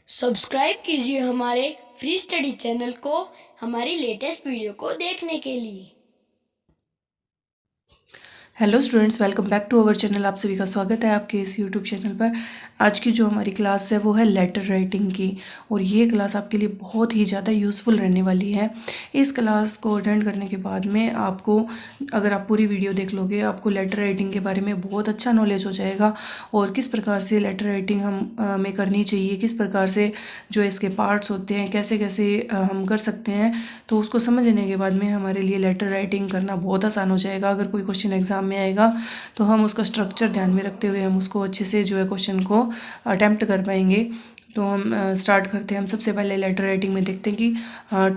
Subscribe कीजिए हमारे free study channel को हमारी लेटेस्ट वीडियो को देखने के लिए। Hello students, welcome back to our channel. आप सभी का स्वागत है आपके इस यूट्यूब चैनल पर। आज की जो हमारी क्लास है वो है लेटर राइटिंग की, और ये क्लास आपके लिए बहुत ही ज़्यादा यूज़फुल रहने वाली है। इस क्लास को अटेंड करने के बाद में आपको, अगर आप पूरी वीडियो देख लोगे, आपको लेटर राइटिंग के बारे में बहुत अच्छा नॉलेज हो जाएगा, और किस प्रकार से लेटर राइटिंग हमें करनी चाहिए, किस प्रकार से जो इसके पार्ट्स होते हैं, कैसे कैसे हम कर सकते हैं। तो उसको समझने के बाद में हमारे लिए लेटर राइटिंग करना बहुत आसान हो जाएगा। अगर कोई क्वेश्चन एग्जाम में आएगा तो हम उसका स्ट्रक्चर ध्यान में रखते हुए हम उसको अच्छे से जो है क्वेश्चन को अटेम्प्ट कर पाएंगे। तो हम स्टार्ट करते हैं। हम सबसे पहले लेटर राइटिंग में देखते हैं कि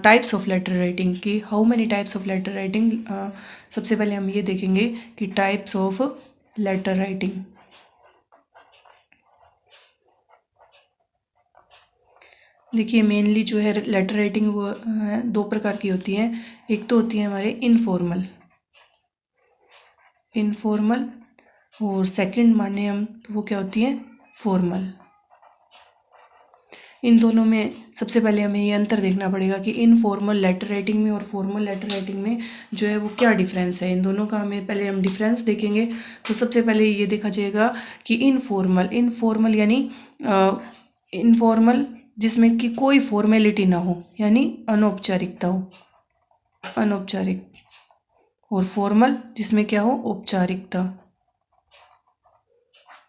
टाइप्स ऑफ लेटर राइटिंग की, how many types of letter writing. सबसे पहले हम ये देखेंगे कि टाइप्स ऑफ लेटर राइटिंग। देखिए, मेनली जो है लेटर राइटिंग वो दो प्रकार की होती है। एक तो होती है हमारे इनफॉर्मल और सेकंड माने हम तो वो क्या होती है, फॉर्मल। इन दोनों में सबसे पहले हमें ये अंतर देखना पड़ेगा कि इनफॉर्मल लेटर राइटिंग में और फॉर्मल लेटर राइटिंग में जो है वो क्या डिफरेंस है। इन दोनों का हमें पहले हम डिफरेंस देखेंगे। तो सबसे पहले ये देखा जाएगा कि इनफॉर्मल यानी इनफॉर्मल जिसमें कि कोई फॉर्मेलिटी ना हो, यानी अनौपचारिकता हो, अनौपचारिक। और फॉर्मल जिसमें क्या हो, औपचारिकता।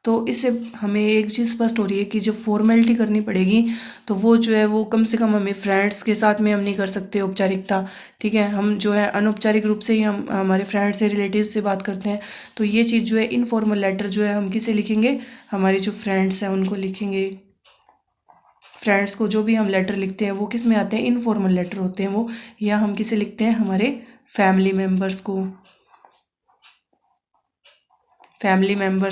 तो इससे हमें एक चीज़ स्पष्ट हो रही है कि जब फॉर्मेलिटी करनी पड़ेगी तो वो जो है वो कम से कम हमें फ्रेंड्स के साथ में हम नहीं कर सकते औपचारिकता। ठीक है, हम जो है अनौपचारिक रूप से ही हम हमारे फ्रेंड्स से, रिलेटिव से बात करते हैं। तो ये चीज़ जो है इनफॉर्मल लेटर जो है हम किसे लिखेंगे, हमारे जो फ्रेंड्स हैं उनको लिखेंगे। फ्रेंड्स को जो भी हम लेटर लिखते हैं वो किस में आते हैं, इनफॉर्मल लेटर होते हैं वो। या हम किसे लिखते हैं, हमारे फैमिली मेम्बर्स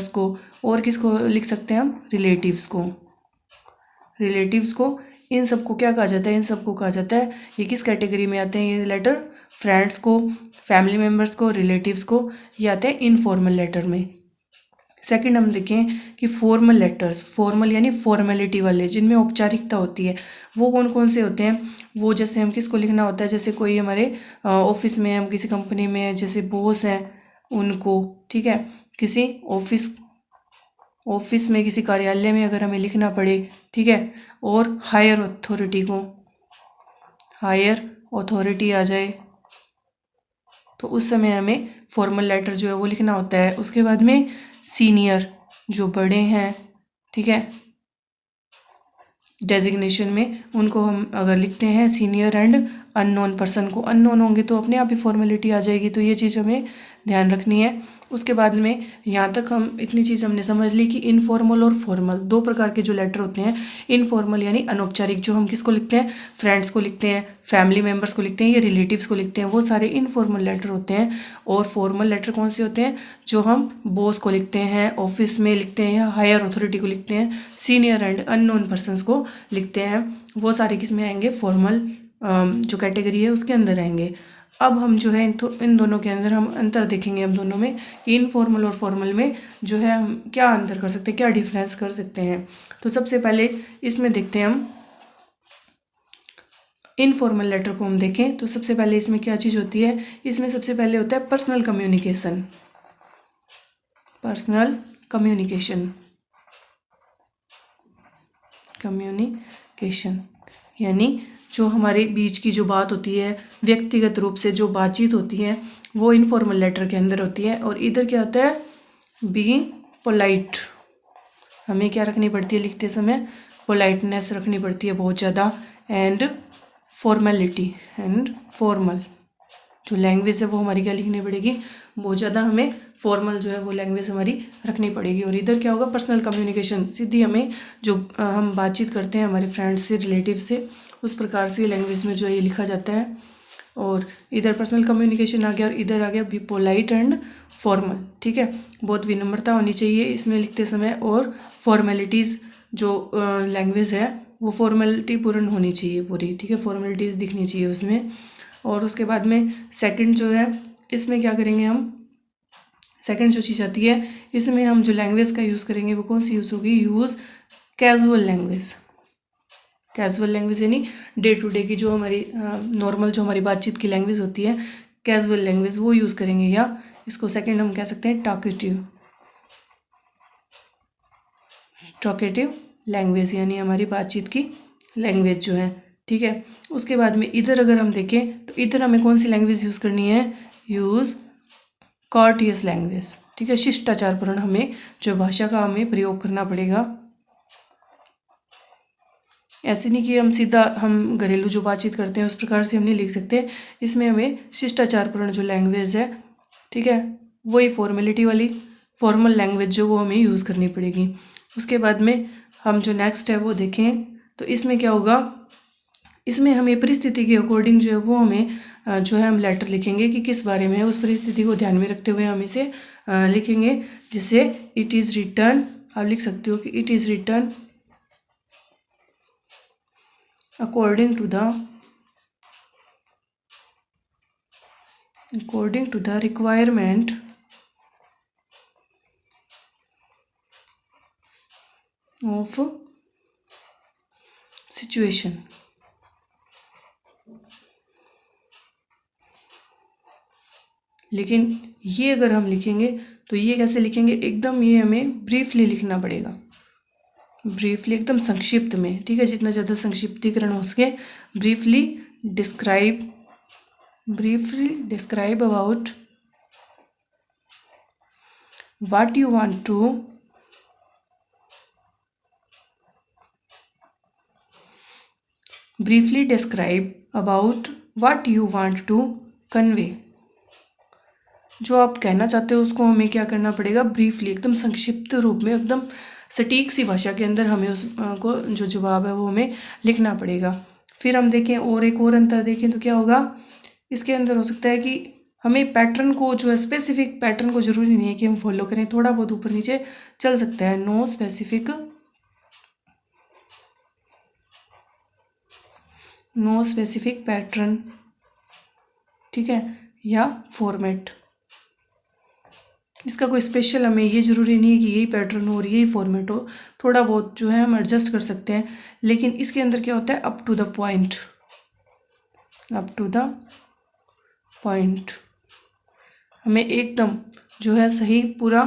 को। और किसको लिख सकते हैं हम, रिलेटिव्स को। इन सबको क्या कहा जाता है, इन सबको कहा जाता है, ये किस कैटेगरी में आते हैं ये लेटर, फ्रेंड्स को, फैमिली मेम्बर्स को, रिलेटिव्स को, ये आते हैं इनफॉर्मल लेटर में। सेकंड हम देखें कि फॉर्मल लेटर्स, फॉर्मल यानी फॉर्मेलिटी वाले, जिनमें औपचारिकता होती है, वो कौन कौन से होते हैं। वो जैसे हम किसको लिखना होता है, जैसे कोई हमारे ऑफिस में, हम किसी कंपनी में जैसे बॉस हैं उनको, ठीक है, किसी ऑफिस में, किसी कार्यालय में अगर हमें लिखना पड़े, ठीक है, और हायर अथॉरिटी आ जाए तो उस समय हमें फॉर्मल लेटर जो है वो लिखना होता है। उसके बाद में सीनियर, जो बड़े हैं, ठीक है, डेजिग्नेशन में, उनको हम अगर लिखते हैं सीनियर एंड अननोन पर्सन को, अननोन होंगे तो अपने आप ही फॉर्मेलिटी आ जाएगी। तो ये चीज़ हमें ध्यान रखनी है। उसके बाद में यहाँ तक हम इतनी चीज़ हमने समझ ली कि इनफॉर्मल और फॉर्मल दो प्रकार के जो लेटर होते हैं। इनफॉर्मल यानी अनौपचारिक, जो हम किसको लिखते हैं, फ्रेंड्स को लिखते हैं, फैमिली मेम्बर्स को लिखते हैं, या रिलेटिव्स को लिखते हैं, वो सारे इनफॉर्मल लेटर होते हैं। और फॉर्मल लेटर कौन से होते हैं, जो हम बॉस को लिखते हैं, ऑफिस में लिखते हैं, या हायर अथॉरिटी को लिखते हैं, सीनियर एंड अननोन पर्सनस को लिखते हैं। वो सारे किस में आएंगे, फॉर्मल जो कैटेगरी है उसके अंदर आएंगे। अब हम जो है इन दोनों के अंदर हम अंतर देखेंगे, हम दोनों में कि इनफॉर्मल और फॉर्मल में जो है हम क्या अंतर कर सकते हैं, क्या डिफरेंस कर सकते हैं। तो सबसे पहले इसमें देखते हैं हम इनफॉर्मल लेटर को। हम देखें तो सबसे पहले इसमें क्या चीज़ होती है, इसमें सबसे पहले होता है पर्सनल कम्युनिकेशन, यानी जो हमारे बीच की जो बात होती है, व्यक्तिगत रूप से जो बातचीत होती है, वो इनफॉर्मल लेटर के अंदर होती है। और इधर क्या होता है, बीइंग पोलाइट, हमें क्या रखनी पड़ती है लिखते समय, पोलाइटनेस रखनी पड़ती है बहुत ज़्यादा। एंड फॉर्मल जो लैंग्वेज है वो हमारी क्या लिखनी पड़ेगी, बहुत ज़्यादा हमें फॉर्मल जो है वो लैंग्वेज हमारी रखनी पड़ेगी। और इधर क्या होगा, पर्सनल कम्युनिकेशन, सीधी हमें जो हम बातचीत करते हैं हमारे फ्रेंड्स से, रिलेटिव से, उस प्रकार से लैंग्वेज में जो है ये लिखा जाता है। और इधर पर्सनल कम्युनिकेशन आ गया, और इधर आ गया बी पोलाइट एंड फॉर्मल। ठीक है, बहुत विनम्रता होनी चाहिए इसमें लिखते समय, और फॉर्मेलिटीज़ जो लैंग्वेज है वो फॉर्मेलिटी पूर्ण होनी चाहिए पूरी, ठीक है, फॉर्मेलिटीज़ दिखनी चाहिए उसमें। और उसके बाद में सेकंड जो है, इसमें क्या करेंगे हम, सेकंड जो चीज़ आती है, इसमें हम जो लैंग्वेज का यूज़ करेंगे वो कौन सी यूज़ होगी, use casual language. Casual language यानी डे टू डे की जो हमारी नॉर्मल जो हमारी बातचीत की लैंग्वेज होती है, कैजुअल लैंग्वेज, वो यूज़ करेंगे। या इसको सेकंड हम कह सकते हैं टॉकेटिव लैंग्वेज, यानी हमारी बातचीत की लैंग्वेज जो है। ठीक है, उसके बाद में इधर अगर हम देखें तो इधर हमें कौन सी लैंग्वेज यूज़ करनी है, यूज़ कॉर्टियस लैंग्वेज। ठीक है, शिष्टाचारपूर्ण हमें जो भाषा का हमें प्रयोग करना पड़ेगा। ऐसे नहीं कि हम सीधा हम घरेलू जो बातचीत करते हैं उस प्रकार से हम नहीं लिख सकते, इसमें हमें शिष्टाचारपूर्ण जो लैंग्वेज है, ठीक है, वही फॉर्मेलिटी वाली फॉर्मल लैंग्वेज जो वो हमें यूज़ करनी पड़ेगी। उसके बाद में हम जो नेक्स्ट है वो देखें तो इसमें क्या होगा, इसमें हमें परिस्थिति के अकॉर्डिंग जो है वो हमें जो है हम लेटर लिखेंगे कि किस बारे में है, उस परिस्थिति को ध्यान में रखते हुए हम इसे लिखेंगे। जैसे इट इज़ रिटर्न, आप लिख सकते हो कि it is return according to the requirement of situation। लेकिन ये अगर हम लिखेंगे तो ये कैसे लिखेंगे, एकदम ये हमें ब्रीफली लिखना पड़ेगा, ब्रीफली एकदम संक्षिप्त में। ठीक है, जितना ज़्यादा संक्षिप्तीकरण हो सके। Briefly describe about what you want to briefly describe about what you want to convey। जो आप कहना चाहते हो उसको हमें क्या करना पड़ेगा, ब्रीफली एकदम संक्षिप्त रूप में, एकदम सटीक सी भाषा के अंदर हमें उसको जो जवाब है वो हमें लिखना पड़ेगा। फिर हम देखें और एक और अंतर देखें तो क्या होगा, इसके अंदर हो सकता है कि हमें पैटर्न को जो है, स्पेसिफिक पैटर्न को ज़रूरी नहीं है कि हम फॉलो करें, थोड़ा बहुत ऊपर नीचे चल सकता है। नो स्पेसिफिक पैटर्न, ठीक है, या फॉर्मेट, इसका कोई स्पेशल हमें ये ज़रूरी नहीं है कि यही पैटर्न हो और यही फॉर्मेट हो, थोड़ा बहुत जो है हम एडजस्ट कर सकते हैं। लेकिन इसके अंदर क्या होता है, अप टू द पॉइंट, हमें एकदम जो है सही पूरा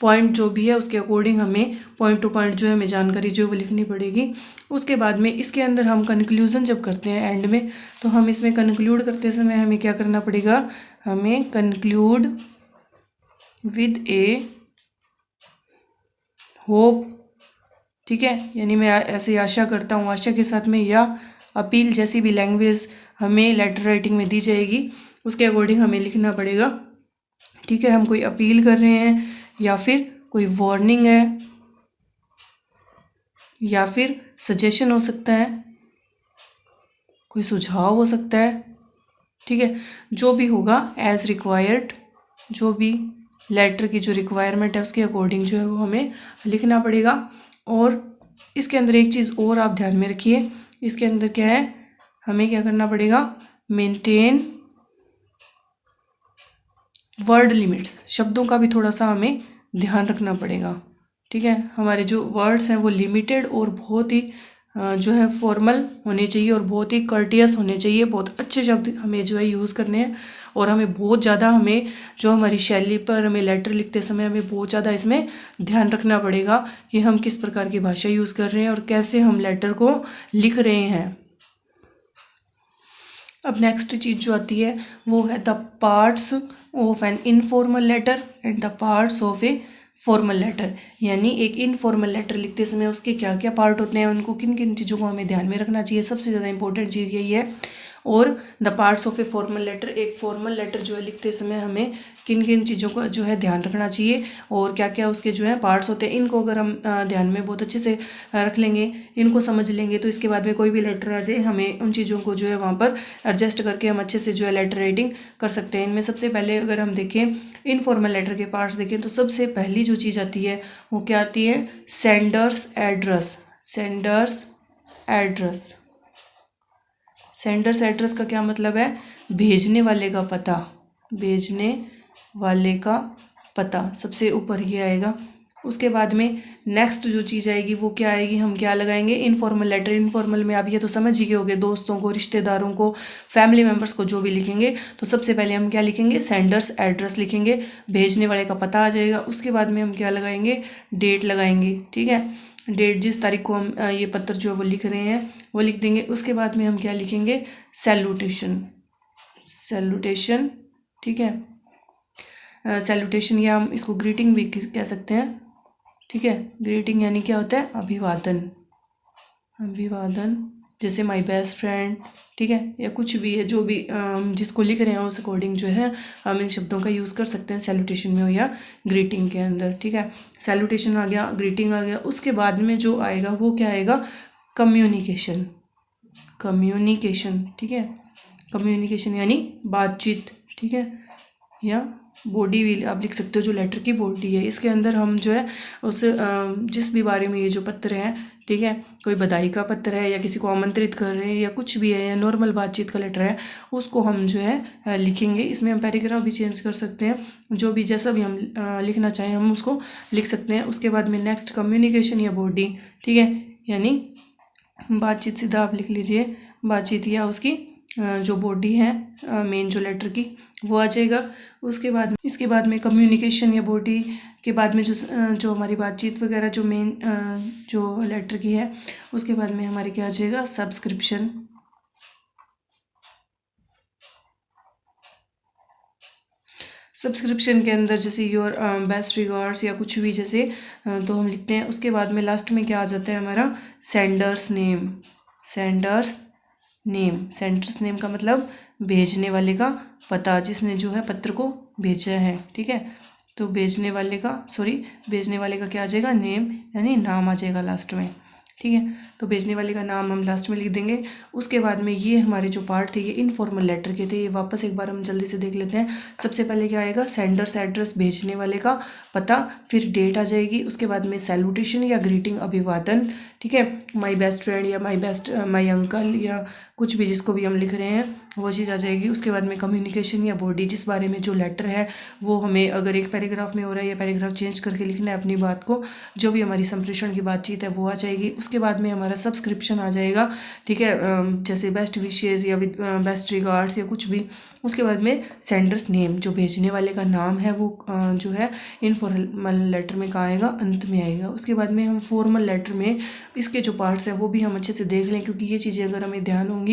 पॉइंट जो भी है उसके अकॉर्डिंग हमें पॉइंट टू पॉइंट जो है हमें जानकारी जो है वो लिखनी पड़ेगी। उसके बाद में इसके अंदर हम कंक्लूज़न जब करते हैं एंड में, तो हम इसमें कंक्लूड करते समय हमें क्या करना पड़ेगा, हमें कंक्लूड विद ए होप। ठीक है, यानी मैं ऐसे आशा करता हूँ, आशा के साथ में, या अपील, जैसी भी लैंग्वेज हमें लेटर राइटिंग में दी जाएगी उसके अकॉर्डिंग हमें लिखना पड़ेगा। ठीक है, हम कोई अपील कर रहे हैं या फिर कोई वार्निंग है या फिर सजेशन हो सकता है, कोई सुझाव हो सकता है। ठीक है, जो भी होगा एज रिक्वायर्ड, जो भी लेटर की जो रिक्वायरमेंट है उसके अकॉर्डिंग जो है वो हमें लिखना पड़ेगा। और इसके अंदर एक चीज़ और आप ध्यान में रखिए, इसके अंदर क्या है, हमें क्या करना पड़ेगा, मेंटेन वर्ड लिमिट्स, शब्दों का भी थोड़ा सा हमें ध्यान रखना पड़ेगा। ठीक है, हमारे जो वर्ड्स हैं वो लिमिटेड और बहुत ही जो है फॉर्मल होने चाहिए और बहुत ही कर्टियस होने चाहिए, बहुत अच्छे शब्द हमें जो है यूज़ करने हैं। और हमें बहुत ज़्यादा हमें जो हमारी शैली पर हमें लेटर लिखते समय हमें बहुत ज़्यादा इसमें ध्यान रखना पड़ेगा कि हम किस प्रकार की भाषा यूज़ कर रहे हैं और कैसे हम लेटर को लिख रहे हैं। अब नेक्स्ट चीज़ जो आती है वो है the parts of an informal letter and the parts of a formal letter. यानी एक इनफॉर्मल लेटर लिखते समय उसके क्या क्या पार्ट होते हैं, उनको किन किन चीज़ों को हमें ध्यान में रखना चाहिए, सबसे ज़्यादा इंपॉर्टेंट चीज़ यही है। और the parts of a formal letter, एक फॉर्मल लेटर जो है लिखते समय हमें किन किन चीज़ों का जो है ध्यान रखना चाहिए और क्या क्या उसके जो है पार्ट्स होते हैं, इनको अगर हम ध्यान में बहुत अच्छे से रख लेंगे, इनको समझ लेंगे, तो इसके बाद में कोई भी लेटर आ जाए हमें उन चीज़ों को जो है वहाँ पर एडजस्ट करके हम अच्छे से जो है लेटर राइटिंग कर सकते हैं। इनमें सबसे पहले अगर हम देखें इनफॉर्मल लेटर के पार्ट्स देखें तो सबसे पहली जो चीज़ आती है वो क्या आती है, सेंडर्स एड्रेस। सेंडर्स एड्रेस का क्या मतलब है, भेजने वाले का पता, भेजने वाले का पता सबसे ऊपर ये आएगा। उसके बाद में नेक्स्ट जो चीज़ आएगी वो क्या आएगी, हम क्या लगाएंगे, इनफॉर्मल लेटर। इनफॉर्मल में आप ये तो समझ ही गए होंगे, दोस्तों को, रिश्तेदारों को, फैमिली मेम्बर्स को जो भी लिखेंगे तो सबसे पहले हम क्या लिखेंगे, सेंडर्स एड्रेस लिखेंगे, भेजने वाले का पता आ जाएगा। उसके बाद में हम क्या लगाएंगे, डेट लगाएंगे। ठीक है, डेट जिस तारीख को हम ये पत्र जो है वो लिख रहे हैं वो लिख देंगे। उसके बाद में हम क्या लिखेंगे, सैल्यूटेशन। सैल्यूटेशन, ठीक है, सैल्यूटेशन या हम इसको ग्रीटिंग भी कह सकते हैं। ठीक है, ग्रीटिंग यानी क्या होता है, अभिवादन। अभिवादन, जैसे माय बेस्ट फ्रेंड, ठीक है, या कुछ भी है, जो भी जिसको लिख रहे हैं उस अकॉर्डिंग जो है हम इन शब्दों का यूज़ कर सकते हैं सैल्यूटेशन में हो या ग्रीटिंग के अंदर। ठीक है, सैल्यूटेशन आ गया, ग्रीटिंग आ गया। उसके बाद में जो आएगा वो क्या आएगा, कम्युनिकेशन। कम्युनिकेशन, ठीक है, कम्युनिकेशन यानी बातचीत। ठीक है, या बॉडी भी आप लिख सकते हो, जो लेटर की बॉडी है। इसके अंदर हम जो है उस जिस भी बारे में ये जो पत्र है, ठीक है, कोई बधाई का पत्र है या किसी को आमंत्रित कर रहे हैं या कुछ भी है या नॉर्मल बातचीत का लेटर है, उसको हम जो है लिखेंगे। इसमें हम पैराग्राफ भी चेंज कर सकते हैं, जो भी जैसा भी हम लिखना चाहें हम उसको लिख सकते हैं। उसके बाद में नेक्स्ट कम्युनिकेशन या बॉडी, ठीक है, यानी बातचीत, सीधा आप लिख लीजिए बातचीत, या उसकी जो बॉडी है मेन जो लेटर की वो आ जाएगा। उसके बाद इसके बाद में कम्युनिकेशन या बॉडी के बाद में जो हमारी बातचीत वगैरह जो मेन जो लेटर की है, उसके बाद में हमारे क्या आ जाएगा, सब्सक्रिप्शन। सब्सक्रिप्शन के अंदर जैसे योर बेस्ट रिगार्ड्स या कुछ भी जैसे तो हम लिखते हैं। उसके बाद में लास्ट में क्या आ जाता है हमारा, sender's name. Sender's name, sender's name का मतलब भेजने वाले का पता, जिसने जो है पत्र को भेजा है। ठीक है, तो भेजने वाले का क्या आ जाएगा, नेम, यानी नाम आ जाएगा लास्ट में। ठीक है, तो भेजने वाले का नाम हम लास्ट में लिख देंगे। उसके बाद में ये हमारे जो पार्ट थे ये इनफॉर्मल लेटर के थे, ये वापस एक बार हम जल्दी से देख लेते हैं। सबसे पहले क्या आएगा, सेंडर्स एड्रेस, भेजने वाले का पता, फिर डेट आ जाएगी। उसके बाद में सैल्यूटेशन या ग्रीटिंग, अभिवादन। ठीक है, माय बेस्ट फ्रेंड या माय अंकल या कुछ भी जिसको भी हम लिख रहे हैं वो चीज़ आ जाएगी। उसके बाद में कम्युनिकेशन या बॉडी, जिस बारे में जो लेटर है वो हमें अगर एक पैराग्राफ में हो रहा है या पैराग्राफ चेंज करके लिखना है अपनी बात को, जो भी हमारी संप्रेषण की बातचीत है वो आ जाएगी। उसके बाद में हमारा सब्सक्रिप्शन आ जाएगा। ठीक है, जैसे बेस्ट विशेज़ या बेस्ट रिगार्ड्स या कुछ भी। उसके बाद में सेंडर्स नेम, जो भेजने वाले का नाम है वो जो है इनफॉर्मल लेटर में कहाँ आएगा, अंत में आएगा। उसके बाद में हम फॉर्मल लेटर में इसके जो पार्ट्स हैं वो भी हम अच्छे से देख लें, क्योंकि ये चीज़ें अगर हमें ध्यान होंगी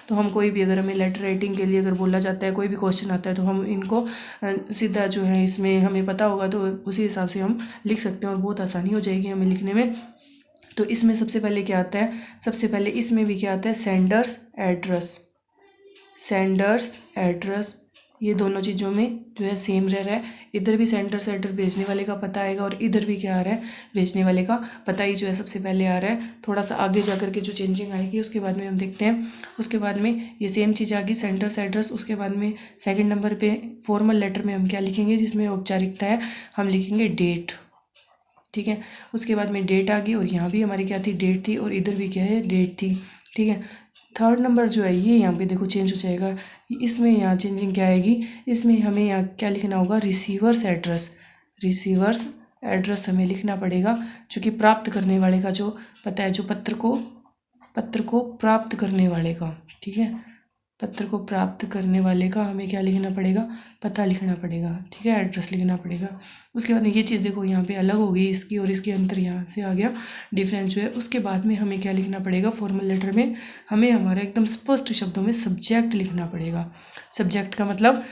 तो हम कोई भी, अगर हमें लेटर राइटिंग के लिए अगर बोला जाता है, कोई भी क्वेश्चन आता है तो हम इनको सीधा जो है इसमें हमें पता होगा तो उसी हिसाब से हम लिख सकते हैं और बहुत आसानी हो जाएगी हमें लिखने में। तो इसमें सबसे पहले क्या आता है, सबसे पहले इसमें भी क्या आता है, सेंडर्स एड्रेस। सेंडर्स एड्रेस, ये दोनों चीज़ों में जो है सेम रह रहा है। इधर भी सेंडर्स एड्रेस, भेजने वाले का पता आएगा, और इधर भी क्या आ रहा है, भेजने वाले का पता ही जो है सबसे पहले आ रहा है। थोड़ा सा आगे जा कर के जो चेंजिंग आएगी उसके बाद में हम देखते हैं। उसके बाद में ये सेम चीज़ आ गई, सेंडर्स एड्रेस। उसके बाद में सेकेंड नंबर पे फॉर्मल लेटर में हम क्या लिखेंगे, जिसमें औपचारिकता है, हम लिखेंगे डेट। ठीक है, उसके बाद में डेट आ गई, और यहाँ भी हमारी क्या थी, डेट थी, और इधर भी क्या है, डेट थी। ठीक है, थर्ड नंबर जो है ये यहाँ पे देखो चेंज हो जाएगा। इसमें यहाँ चेंजिंग क्या आएगी, इसमें हमें यहाँ क्या लिखना होगा, रिसीवर्स एड्रेस। रिसीवर्स एड्रेस हमें लिखना पड़ेगा, जो कि प्राप्त करने वाले का जो पता है, जो पत्र को प्राप्त करने वाले का। ठीक है, पत्र को प्राप्त करने वाले का हमें क्या लिखना पड़ेगा, पता लिखना पड़ेगा। ठीक है, एड्रेस लिखना पड़ेगा। उसके बाद में ये चीज़ देखो यहाँ पे अलग हो गई, इसकी और इसके अंतर यहाँ से आ गया, डिफरेंस जो है। उसके बाद में हमें क्या लिखना पड़ेगा, फॉर्मल लेटर में हमें हमारा एकदम स्पष्ट शब्दों में सब्जेक्ट लिखना पड़ेगा। सब्जेक्ट का मतलब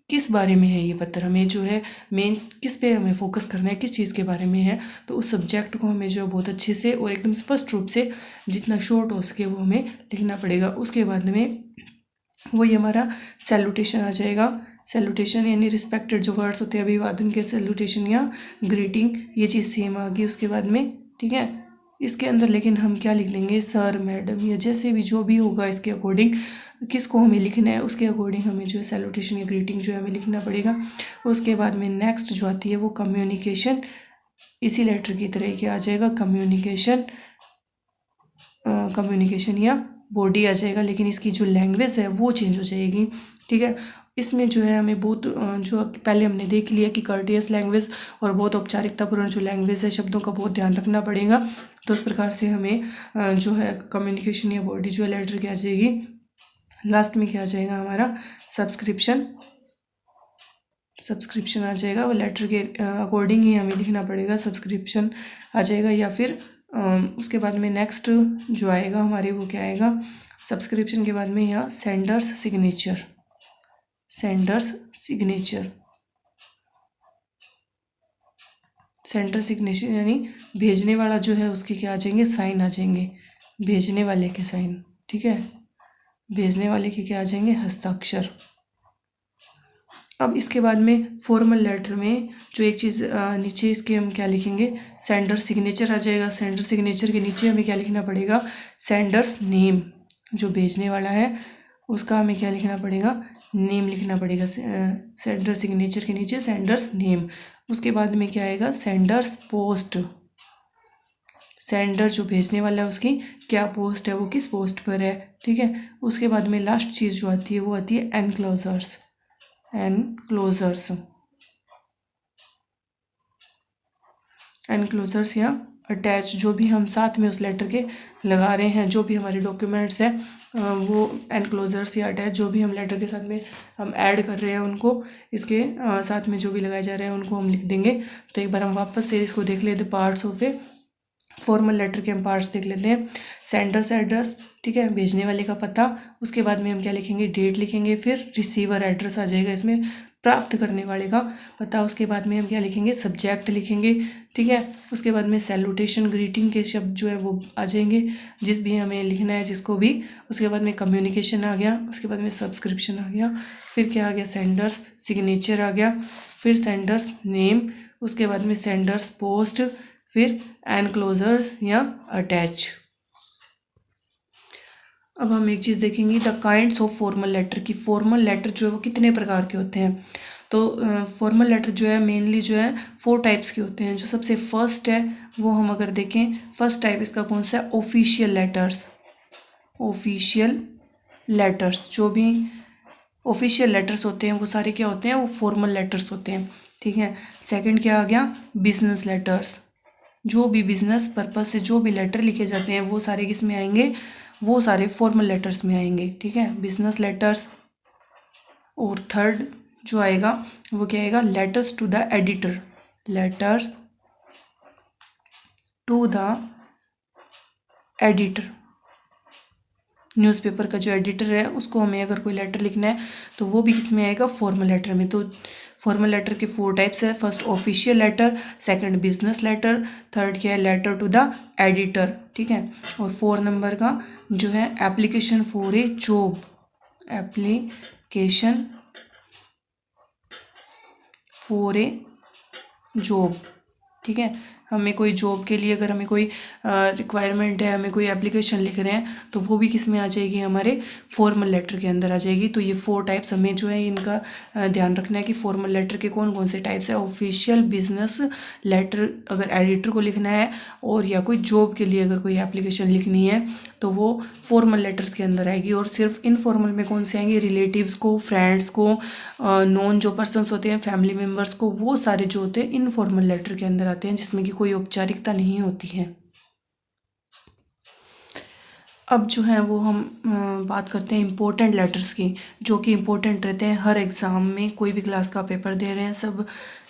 किस बारे में है ये पत्र, हमें जो है मेन किस पे हमें फोकस करना है, किस चीज़ के बारे में है, तो उस सब्जेक्ट को हमें जो है बहुत अच्छे से और एकदम स्पष्ट रूप से जितना शॉर्ट हो सके वो हमें लिखना पड़ेगा। उसके बाद में वही हमारा सैल्यूटेशन आ जाएगा। सैल्यूटेशन यानी रिस्पेक्टेड जो वर्ड्स होते हैं अभिवादन के, सैल्यूटेशन या ग्रीटिंग, ये चीज़ सेम आ गई उसके बाद में। ठीक है, इसके अंदर लेकिन हम क्या लिख देंगे, सर, मैडम, या जैसे भी जो भी होगा इसके अकॉर्डिंग किसको हमें लिखना है उसके अकॉर्डिंग हमें जो है सैल्यूटेशन या ग्रीटिंग जो है हमें लिखना पड़ेगा। उसके बाद में नेक्स्ट जो आती है वो कम्युनिकेशन, इसी लेटर की तरह क्या आ जाएगा, कम्युनिकेशन। कम्युनिकेशन या बॉडी आ जाएगा, लेकिन इसकी जो लैंग्वेज है वो चेंज हो जाएगी। ठीक है, इसमें जो है हमें बहुत जो पहले हमने देख लिया कि कर्टियस लैंग्वेज और बहुत औपचारिकतापूर्ण जो लैंग्वेज है, शब्दों का बहुत ध्यान रखना पड़ेगा। तो इस प्रकार से हमें जो है कम्युनिकेशन या बॉडी जो है लेटर क्या आ जाएगी, लास्ट में क्या आ जाएगा हमारा सब्सक्रिप्शन आ जाएगा। वो लेटर के अकॉर्डिंग ही हमें लिखना पड़ेगा, सब्सक्रिप्शन आ जाएगा। या फिर उसके बाद में नेक्स्ट जो आएगा हमारे वो क्या आएगा, सब्सक्रिप्शन के बाद में यहाँ सेंडर्स सिग्नेचर यानी भेजने वाला जो है उसके क्या आ जाएंगे, साइन आ जाएंगे, भेजने वाले के साइन, ठीक है, भेजने वाले के क्या आ जाएंगे, हस्ताक्षर। अब इसके बाद में फॉर्मल लेटर में जो एक चीज़ नीचे इसके हम क्या लिखेंगे, सेंडर सिग्नेचर आ जाएगा। सेंडर सिग्नेचर के नीचे हमें क्या लिखना पड़ेगा, सेंडर्स नेम, जो भेजने वाला है उसका हमें क्या लिखना पड़ेगा, नेम लिखना पड़ेगा। सेंडर सिग्नेचर के नीचे सेंडर्स नेम। उसके बाद में क्या आएगा, सेंडर्स पोस्ट, सेंडर जो भेजने वाला है उसकी क्या पोस्ट है, वो किस पोस्ट पर है, ठीक है। उसके बाद में लास्ट चीज़ जो आती है वो आती है एनक्लोजर्स। एनक्लोजर्स या अटैच, जो भी हम साथ में उस लेटर के लगा रहे हैं, जो भी हमारे डॉक्यूमेंट्स हैं वो एनक्लोजर्स या अटैच जो भी हम लेटर के साथ में हम ऐड कर रहे हैं उनको इसके साथ में जो भी लगाए जा रहे हैं उनको हम लिख देंगे। तो एक बार हम वापस से इसको देख लेते, parts of a formal letter के हम पार्ट्स देख लेते हैं। सेंडर्स एड्रेस, ठीक है, भेजने वाले का पता। उसके बाद में हम क्या लिखेंगे, डेट लिखेंगे। फिर रिसीवर एड्रेस आ जाएगा इसमें, प्राप्त करने वाले का पता। उसके बाद में हम क्या लिखेंगे, सब्जेक्ट लिखेंगे, ठीक है। उसके बाद में सैल्यूटेशन ग्रीटिंग के शब्द जो है वो आ जाएंगे, जिस भी हमें लिखना है जिसको भी। उसके बाद में कम्युनिकेशन आ गया। उसके बाद में सब्सक्रिप्शन आ गया। फिर क्या आ गया, सेंडर्स सिग्नेचर आ गया। फिर सेंडर्स नेम। उसके बाद में सेंडर्स पोस्ट। फिर एनक्लोजर्स या अटैच। अब हम एक चीज़ देखेंगे, the kinds of formal letter की। फॉर्मल लेटर जो है वो कितने प्रकार के होते हैं। तो फॉर्मल लेटर जो है मेनली जो है 4 टाइप्स के होते हैं। जो सबसे फर्स्ट है वो हम अगर देखें, फर्स्ट टाइप इसका कौन सा है, ऑफिशियल लेटर्स। ऑफिशियल लेटर्स, जो भी ऑफिशियल लेटर्स होते हैं वो सारे क्या होते हैं, वो फॉर्मल लेटर्स होते हैं, ठीक है। सेकंड क्या आ गया, बिजनेस लेटर्स। जो भी बिजनेस पर्पस से जो भी लेटर लिखे जाते हैं वो सारे किस में आएंगे, वो सारे फॉर्मल लेटर्स में आएंगे, ठीक है, बिजनेस लेटर्स। और थर्ड जो आएगा वो क्या आएगा, letters to the editor. Letters to the editor, newspaper का जो एडिटर है उसको हमें अगर कोई लेटर लिखना है तो वो भी किसमें आएगा, फॉर्मल लेटर में। तो फॉर्मल लेटर के 4 टाइप्स है। First official letter, second business letter, third क्या है, लेटर टू द एडिटर, ठीक है। और 4 नंबर का जो है application for a job. Application for a job, ठीक है। हमें कोई जॉब के लिए अगर हमें कोई रिक्वायरमेंट है, हमें कोई एप्लीकेशन लिख रहे हैं तो वो भी किस में आ जाएगी, हमारे फॉर्मल लेटर के अंदर आ जाएगी। तो ये 4 टाइप्स हमें जो है इनका ध्यान रखना है कि फॉर्मल लेटर के कौन कौन से टाइप्स है। ऑफिशियल, बिजनेस लेटर अगर एडिटर को लिखना है, और या कोई जॉब के लिए अगर कोई एप्लीकेशन लिखनी है तो वो फॉर्मल लेटर्स के अंदर आएगी। और सिर्फ इनफॉर्मल में कौन से आएंगे, रिलेटिव्स को, फ्रेंड्स को, नॉन जो पर्सन्स होते हैं, फैमिली मेम्बर्स को, वो सारे जो होते हैं इनफॉर्मल लेटर के अंदर आते हैं, जिसमें कि कोई औपचारिकता नहीं होती है। अब जो है वो हम बात करते हैं इम्पोर्टेंट लेटर्स की, जो कि इम्पोर्टेंट रहते हैं हर एग्ज़ाम में। कोई भी क्लास का पेपर दे रहे हैं सब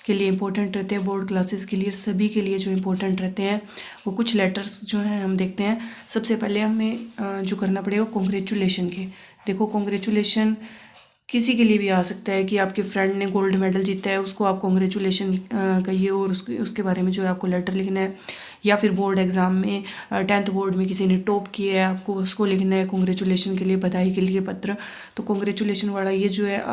के लिए इम्पोर्टेंट रहते हैं, बोर्ड क्लासेस के लिए, सभी के लिए जो इम्पोर्टेंट रहते हैं वो कुछ लेटर्स जो हैं हम देखते हैं। सबसे पहले हमें जो करना पड़ेगा, कॉन्ग्रेचुलेशन के। देखो, कॉन्ग्रेचुलेशन किसी के लिए भी आ सकता है कि आपके फ्रेंड ने गोल्ड मेडल जीता है, उसको आप कॉन्ग्रेचुलेशन कहिए और उसके बारे में जो है आपको लेटर लिखना है। या फिर बोर्ड एग्ज़ाम में 10th बोर्ड में किसी ने टॉप किया है, आपको उसको लिखना है कॉन्ग्रेचुलेशन के लिए, बधाई के लिए पत्र। तो कॉन्ग्रेचुलेशन वाला ये जो है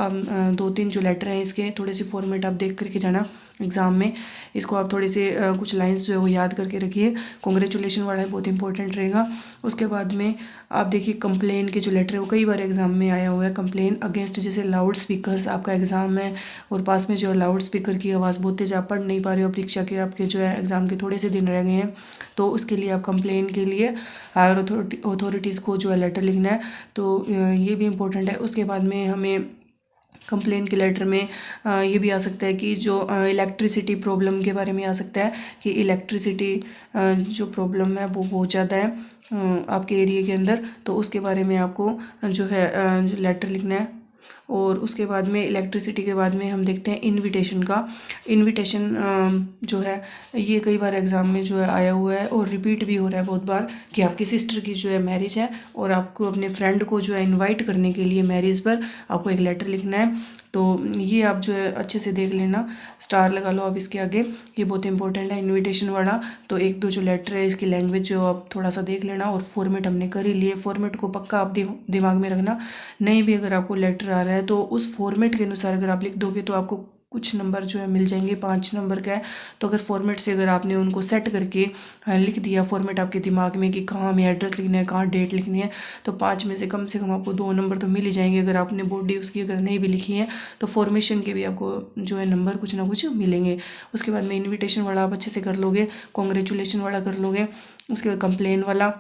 2-3 जो लेटर हैं इसके थोड़े से फॉर्मेट आप देख करके जाना एग्ज़ाम में। इसको आप थोड़े से कुछ लाइंस जो है वो याद करके रखिए। कॉन्ग्रेचुलेशन वाला है, बहुत इंपॉर्टेंट रहेगा। उसके बाद में आप देखिए कंप्लेन के जो लेटर है वो कई बार एग्ज़ाम में आया हुआ है। कंप्लेन अगेंस्ट, जैसे लाउड स्पीकर्स, आपका एग्ज़ाम है और पास में जो है लाउड स्पीकर की आवाज़ बहुत तेज, आप पढ़ नहीं पा रहे हो, परीक्षा के आपके जो है एग्ज़ाम के थोड़े से दिन रह गए हैं, तो उसके लिए आप कंप्लेन के लिए हायर अथॉरिटीज़ को जो है लेटर लिखना है। तो ये भी इम्पोर्टेंट है। उसके बाद में हमें कंप्लेन के लेटर में ये भी आ सकता है कि जो इलेक्ट्रिसिटी प्रॉब्लम के बारे में आ सकता है कि इलेक्ट्रिसिटी जो प्रॉब्लम है वो बहुत ज़्यादा है आपके एरिया के अंदर, तो उसके बारे में आपको जो है लेटर लिखना है। और उसके बाद में इलेक्ट्रिसिटी के बाद में हम देखते हैं इनविटेशन का। इनविटेशन जो है ये कई बार एग्ज़ाम में जो है आया हुआ है और रिपीट भी हो रहा है बहुत बार कि आपकी सिस्टर की जो है मैरिज है और आपको अपने फ्रेंड को जो है इनवाइट करने के लिए मैरिज पर आपको एक लेटर लिखना है। तो ये आप जो है अच्छे से देख लेना, स्टार लगा लो आप इसके आगे, ये बहुत इंपॉर्टेंट है इनविटेशन वाला। तो एक दो जो लेटर है इसकी लैंग्वेज जो आप थोड़ा सा देख लेना। और फॉर्मेट हमने कर ही लिए, फॉर्मेट को पक्का आप दिमाग में रखना। नहीं भी अगर आपको लेटर आ रहा है तो उस फॉर्मेट के अनुसार अगर आप लिख दोगे तो आपको कुछ नंबर जो है मिल जाएंगे, 5 नंबर का है। तो अगर फॉर्मेट से अगर आपने उनको सेट करके लिख दिया फॉर्मेट आपके दिमाग में कि कहाँ हमें एड्रेस लिखना है, कहाँ डेट लिखनी है, तो 5 में से कम आपको 2 नंबर तो मिल ही जाएंगे। अगर आपने बॉडी उसकी अगर नहीं भी लिखी है तो फॉर्मेशन के भी आपको जो है नंबर कुछ ना कुछ मिलेंगे। उसके बाद में इन्विटेशन वाला आप अच्छे से कर लोगे, कॉन्ग्रेचुलेशन वाला कर लोगे, उसके बाद कंप्लेन वाला।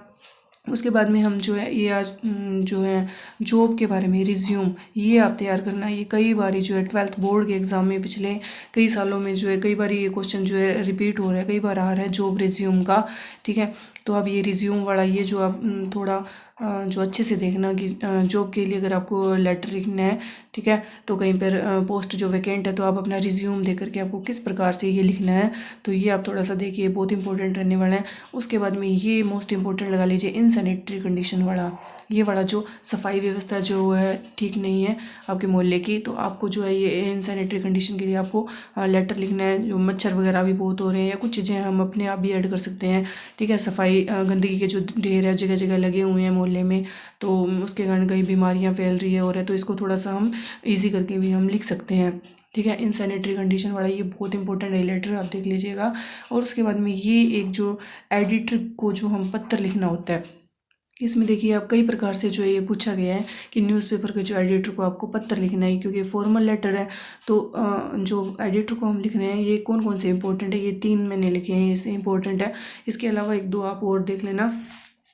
उसके बाद में हम जो है ये आज जो है जॉब के बारे में रिज्यूम ये आप तैयार करना। ये कई बार जो है 12th बोर्ड के एग्ज़ाम में पिछले कई सालों में जो है कई बार ये क्वेश्चन जो है रिपीट हो रहा है, कई बार आ रहा है जॉब रिज्यूम का। ठीक है, तो अब ये रिज्यूम वाला ये जो आप थोड़ा जो अच्छे से देखना कि जॉब के लिए अगर आपको लेटर लिखना है, ठीक है, तो कहीं पर पोस्ट जो वैकेंट है तो आप अपना रिज्यूम दे करके आपको किस प्रकार से ये लिखना है, तो ये आप थोड़ा सा देखिए, बहुत इंपॉर्टेंट रहने वाला है। उसके बाद में ये मोस्ट इंपॉर्टेंट लगा लीजिए इनसैनिटरी कंडीशन वाला। ये वाला जो सफाई व्यवस्था जो है ठीक नहीं है आपके मोहल्ले की, तो आपको जो है ये इनसैनिटरी कंडीशन के लिए आपको लेटर लिखना है। जो मच्छर वगैरह भी बहुत हो रहे हैं या कुछ चीज़ें हम अपने आप भी ऐड कर सकते हैं। ठीक है, सफाई गंदगी के जो ढेर है जगह जगह लगे हुए हैं मोहल्ले में, तो उसके कारण कई बीमारियां फैल रही है और तो इसको थोड़ा सा हम ईजी करके भी हम लिख सकते हैं। ठीक है, इनसैनिटरी कंडीशन वाला ये बहुत इंपॉर्टेंट है लेटर, आप देख लीजिएगा। और उसके बाद में ये एक जो एडिटर को जो हम पत्र लिखना होता है, इसमें देखिए आप कई प्रकार से जो है ये पूछा गया है कि न्यूज़पेपर के जो एडिटर को आपको पत्र लिखना है, क्योंकि फॉर्मल लेटर है। तो जो एडिटर को हम लिख रहे हैं ये कौन कौन से इंपॉर्टेंट है, ये 3 मैंने लिखे हैं, इससे इंपॉर्टेंट है। इसके अलावा 1-2 आप और देख लेना,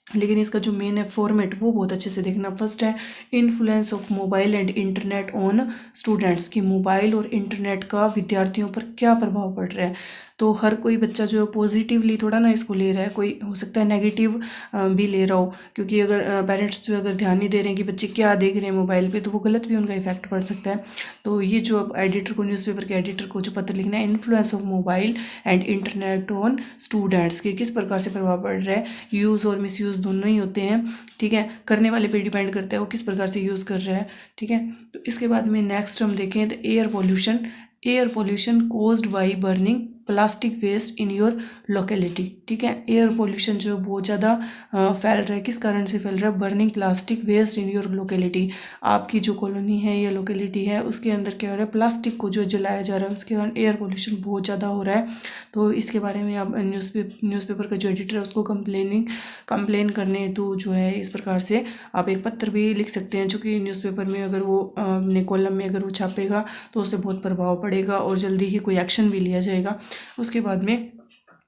लेकिन इसका जो मेन है फॉर्मेट वो बहुत अच्छे से देखना। फर्स्ट है influence of mobile and internet on students, कि मोबाइल और इंटरनेट का विद्यार्थियों पर क्या प्रभाव पड़ रहा है। तो हर कोई बच्चा जो है पॉजिटिवली थोड़ा ना इसको ले रहा है, कोई हो सकता है नेगेटिव भी ले रहा हो, क्योंकि अगर पेरेंट्स जो अगर ध्यान नहीं दे रहे हैं कि बच्चे क्या देख रहे हैं मोबाइल पे, तो वो गलत भी उनका इफेक्ट पड़ सकता है। तो ये जो अब एडिटर को, न्यूज़पेपर के एडिटर को जो पत्र लिखना है, influence of mobile and internet on students, के किस प्रकार से प्रभाव पड़ रहा है। यूज़ और मिसयूज़ दोनों ही होते हैं। ठीक है, करने वाले पे डिपेंड करता है वो किस प्रकार से यूज़ कर रहा है। ठीक है, तो इसके बाद में नेक्स्ट हम देखें तो air pollution caused by burning plastic waste in your locality. ठीक है, एयर पोल्यूशन जो बहुत ज़्यादा फैल रहा है, किस कारण से फैल रहा है, burning plastic waste in your locality. आपकी जो कॉलोनी है या लोकेलिटी है उसके अंदर क्या हो रहा है, प्लास्टिक को जो जलाया जा रहा है, उसके कारण एयर पोल्यूशन बहुत ज़्यादा हो रहा है। तो इसके बारे में आप न्यूज़पेपर का जो एडिटर है उसको कंप्लेन करने हेतु जो है इस प्रकार से आप एक पत्र भी लिख सकते हैं, जो कि न्यूज़पेपर में अगर वो अपने कॉलम में अगर वो छापेगा तो उससे बहुत प्रभाव पड़ेगा और जल्दी ही कोई एक्शन भी लिया जाएगा। उसके बाद में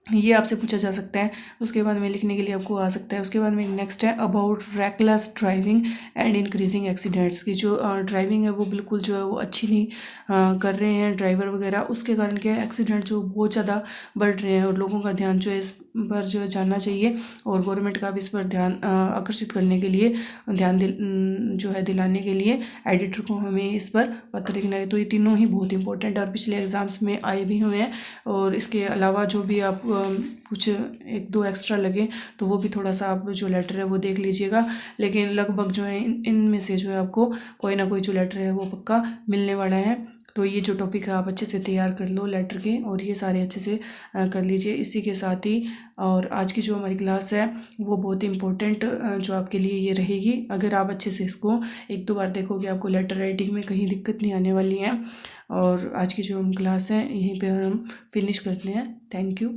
ये आपसे पूछा जा सकता है, उसके बाद में लिखने के लिए आपको आ सकता है। उसके बाद में नेक्स्ट है about reckless driving and increasing accidents, की जो ड्राइविंग है वो बिल्कुल जो है वो अच्छी नहीं कर रहे हैं ड्राइवर वगैरह, उसके कारण क्या है एक्सीडेंट जो बहुत ज़्यादा बढ़ रहे हैं और लोगों का ध्यान जो है इस पर जो है जानना चाहिए और गवर्नमेंट का भी इस पर ध्यान आकर्षित करने के लिए जो है दिलाने के लिए एडिटर को हमें इस पर पत्र लिखना है। तो ये तीनों ही बहुत इंपॉर्टेंट है और पिछले एग्जाम्स में आए भी हुए हैं। और इसके अलावा जो भी आप कुछ 1-2 एक्स्ट्रा लगे तो वो भी थोड़ा सा आप जो लेटर है वो देख लीजिएगा, लेकिन लगभग जो है इनमें से जो है आपको कोई ना कोई जो लेटर है वो पक्का मिलने वाला है। तो ये जो टॉपिक है आप अच्छे से तैयार कर लो लेटर के, और ये सारे अच्छे से कर लीजिए। इसी के साथ ही और आज की जो हमारी क्लास है वो बहुत इंपॉर्टेंट जो आपके लिए ये रहेगी। अगर आप अच्छे से इसको 1-2 बार देखोगे आपको लेटर राइटिंग में कहीं दिक्कत नहीं आने वाली है। और आज की जो हम क्लास है यहीं पे हम फिनिश करते हैं। Thank you.